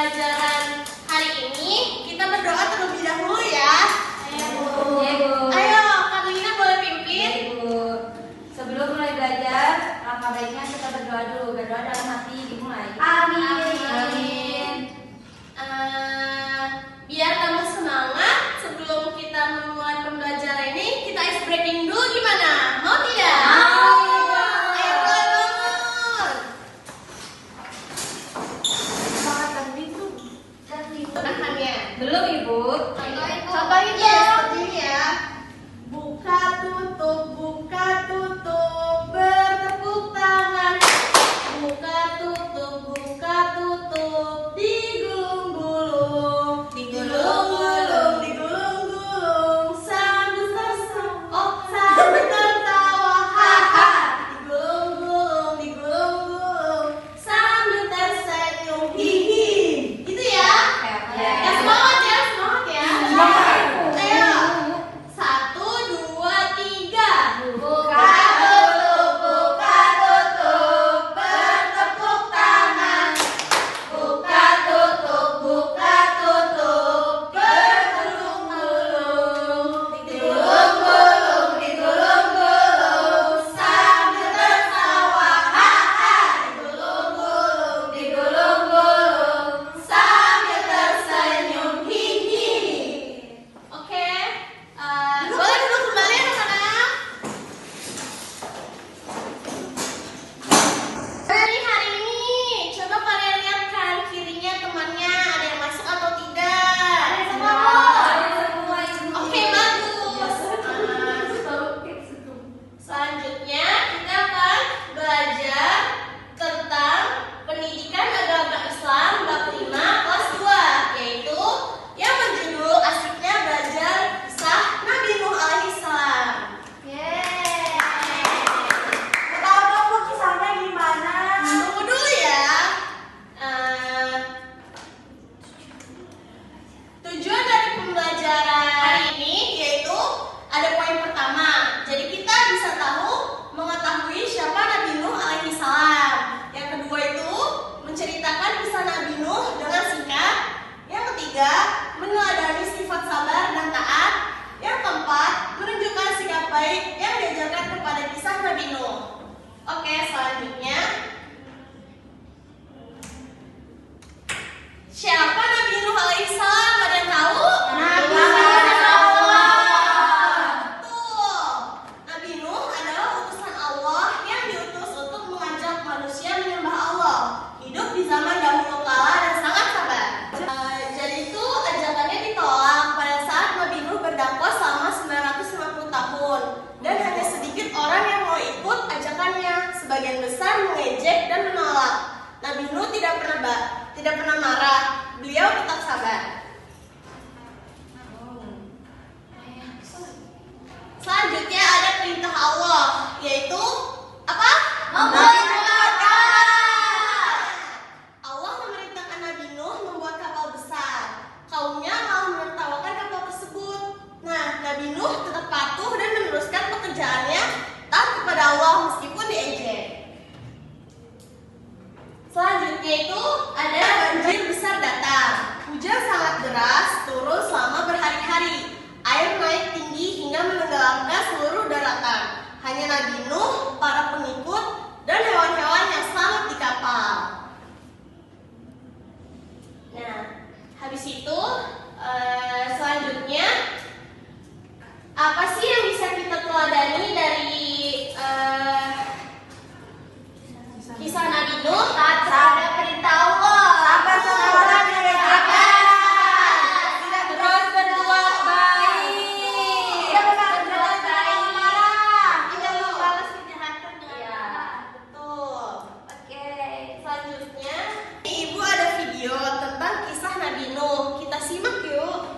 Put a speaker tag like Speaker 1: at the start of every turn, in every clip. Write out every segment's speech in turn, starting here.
Speaker 1: pembelajaran hari ini, kita berdoa terlebih dahulu ya.
Speaker 2: Ayo Bu.
Speaker 1: Ayo, Kak Lina boleh pimpin.
Speaker 2: Bu. Sebelum mulai belajar, langkah baiknya kita berdoa dulu. Berdoa dalam hati dimulai.
Speaker 1: Amin.
Speaker 2: Amin.
Speaker 1: Biar tambah semangat, sebelum kita memulai pembelajaran ini, kita ice breaking dulu gimana? Mau tidak?
Speaker 2: Mau.
Speaker 1: Ayo mulai bangun. Gerakannya.
Speaker 2: Belum Ibu.
Speaker 1: Contohin ya, seperti ini ya. Buka tutup, bertepuk tangan. Buka tutup, digulung-gulung. Digulung-gulung, sambil tertawa, haha. Digulung-gulung, sambil tersenyum, hihi. Gitu ya. Ya, semangat ya. Ayo. 1, 2, 3. Buka tutup, bertepuk tangan. Buka tutup, bergulung-gulung. Digulung-gulung, sambil tertawa, haha. Digulung-gulung, sambil tersenyum, hihi. Oke, boleh duduk kembali anak-anak. Hari ini, coba kalian lihat kan kirinya temannya ada yang masuk atau tidak? Oke, bagus. Selanjutnya kita akan belajar tentang pendidikan agama Islam bab 5 kelas 2, yaitu yang berjudul asiknya belajar kisah Nabi Nuh alaihissalam. Tunggu dulu ya. Tujuan dari pembelajaran hari ini yaitu ada poin pertama. Jadi kita bisa mengetahui siapa Nabi Nuh alaihissalam. Yang kedua itu menceritakan kisah Nabi Nuh dengan singkat. Yang ketiga meneladani sifat sabar dan taat. Yang keempat menunjukkan sikap baik yang diajarkan kepada kisah Nabi Nuh. Oke, selanjutnya siapa Nabi Nuh alaihissalam? Ada yang tahu? Betul. Nabi Nuh adalah utusan Allah yang diutus untuk mengajak manusia menyembah Allah, hidup di zaman dahulu kala dan sangat sabar. Jadi itu ajakannya ditolak pada saat Nabi Nuh berdakwah selama 950 tahun dan hanya sedikit orang yang mau ikut ajakannya. Sebagian besar mengejek dan menolak. Nabi Nuh tidak pernah marah. Beliau tetap sabar. Selanjutnya ada perintah Allah, yaitu apa? Allah memerintahkan Nabi Nuh membuat kapal besar. Kaumnya malah menertawakan kapal tersebut. Nah, Nabi Nuh tetap patuh dan meneruskan pekerjaannya, taat kepada Allah meskipun diejek. Selanjutnya itu ada banjir besar datang. Hujan sangat deras turun selama berhari-hari. Air naik tinggi hingga menenggelamkan seluruh daratan. Hanya Nabi Nuh, para pengikut, dan hewan-hewan yang selamat di kapal. Nah, habis itu selanjutnya apa sih yang bisa kita teladani dari kisah Nabi Nuh? Ada perintah Allah. Sabar,
Speaker 2: Terus berbuat baik.
Speaker 1: Tidak membalas kejahatan dengan
Speaker 2: Iya.
Speaker 1: marah. Betul.
Speaker 2: Oke.
Speaker 1: Selanjutnya, Ibu ada video tentang kisah Nabi Nuh. Kita simak yuk.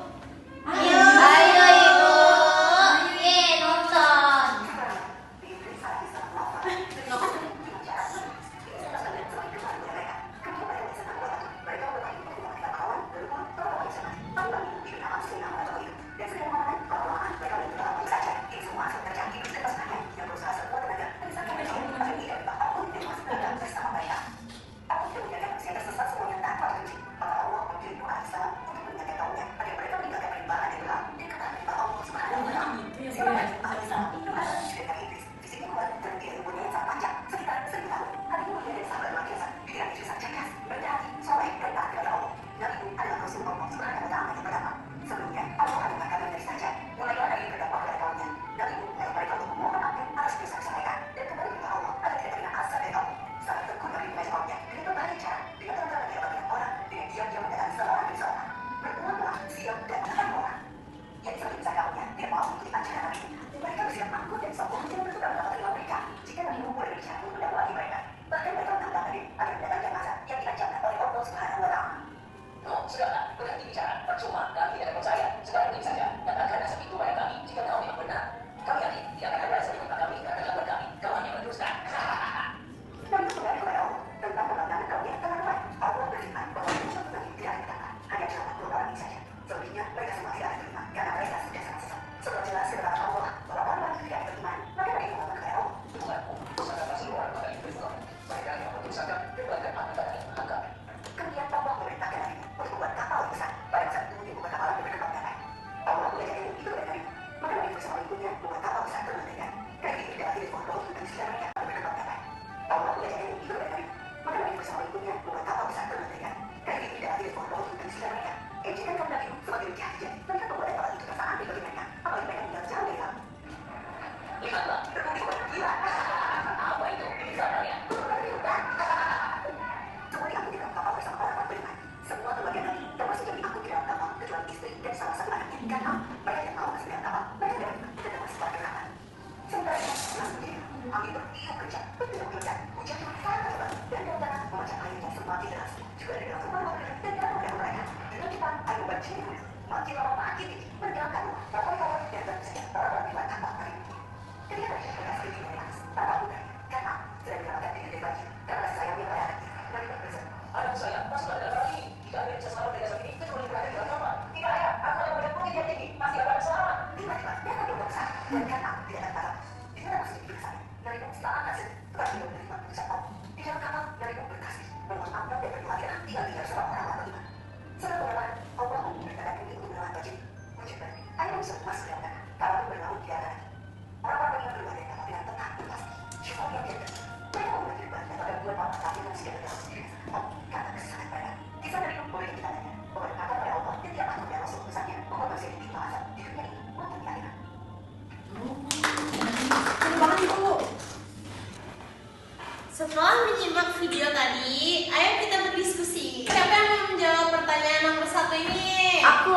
Speaker 1: Setelah menyimak video tadi, ayo kita berdiskusi. Siapa yang mau menjawab pertanyaan nomor 1 ini?
Speaker 2: Aku.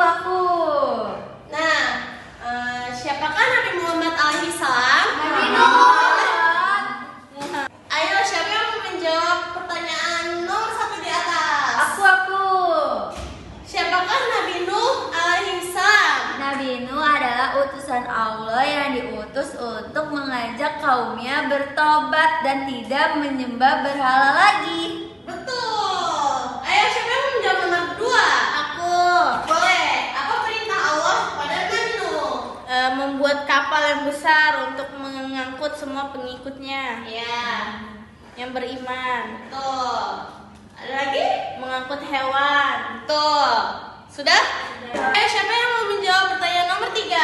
Speaker 1: Nah, siapakah Nabi Muhammad alaihissalam?
Speaker 2: Nabi Nuh.
Speaker 1: Ayo, siapa yang mau menjawab pertanyaan nomor 1 di atas?
Speaker 2: Aku.
Speaker 1: Siapakah Nabi Nuh alaihissalam?
Speaker 2: Nabi Nuh adalah utusan Allah yang diutus untuk mengajak kaumnya bertobat dan tidak menyembah berhala lagi.
Speaker 1: Betul. Ayo, siapa yang mau menjawab nomor 2?
Speaker 3: Aku
Speaker 1: Boleh. Apa perintah Allah kepada Nabi Nuh?
Speaker 3: membuat kapal yang besar untuk mengangkut semua pengikutnya
Speaker 1: Ya,
Speaker 3: yang beriman.
Speaker 1: betul. Ada lagi?
Speaker 3: Mengangkut hewan.
Speaker 1: Betul. Sudah? Ayo, siapa yang mau menjawab pertanyaan nomor 3?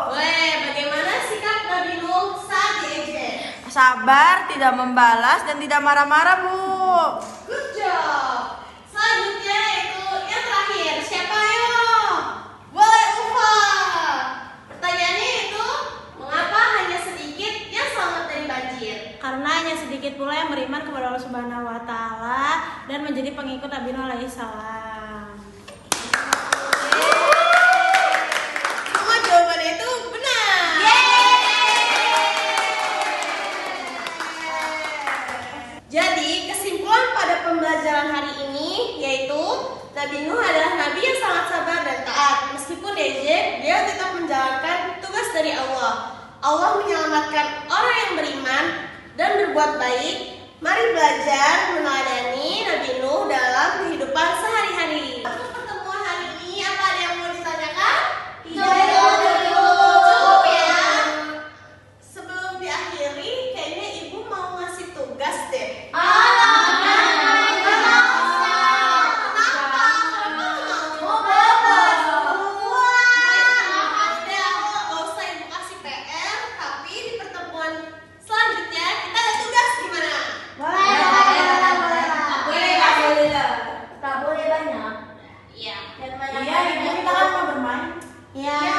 Speaker 1: Boleh. Bagaimana sikap Nabi Nuh saat diejek?
Speaker 3: Sabar, tidak membalas dan tidak marah-marah, Bu.
Speaker 1: Good job. Selanjutnya yaitu yang terakhir. Siapa ayo? Boleh Ufa. Pertanyaannya itu, mengapa hanya sedikit yang selamat dari banjir?
Speaker 3: Karena hanya sedikit pula yang beriman kepada Allah Subhanahu wa taala dan menjadi pengikut Nabi Nuh alaihissalam.
Speaker 1: Semua jawabannya itu benar. Jadi kesimpulan pada pembelajaran hari ini yaitu Nabi Nuh adalah nabi yang sangat sabar dan taat. Meskipun diejek, dia tetap menjalankan tugas dari Allah. Allah menyelamatkan orang yang beriman dan berbuat baik. Mari belajar meneladani Nabi Nuh dalam kehidupan sehari-hari. Untuk pertemuan hari ini, apa ada yang mau ditanyakan? Cukup ya. Sebelum diakhiri, kayaknya ibu mau ngasih tugas deh.
Speaker 2: Tak boleh banyak.
Speaker 1: Iya.
Speaker 3: Iya, Ibu, kita kan mau bermain.
Speaker 1: Ya.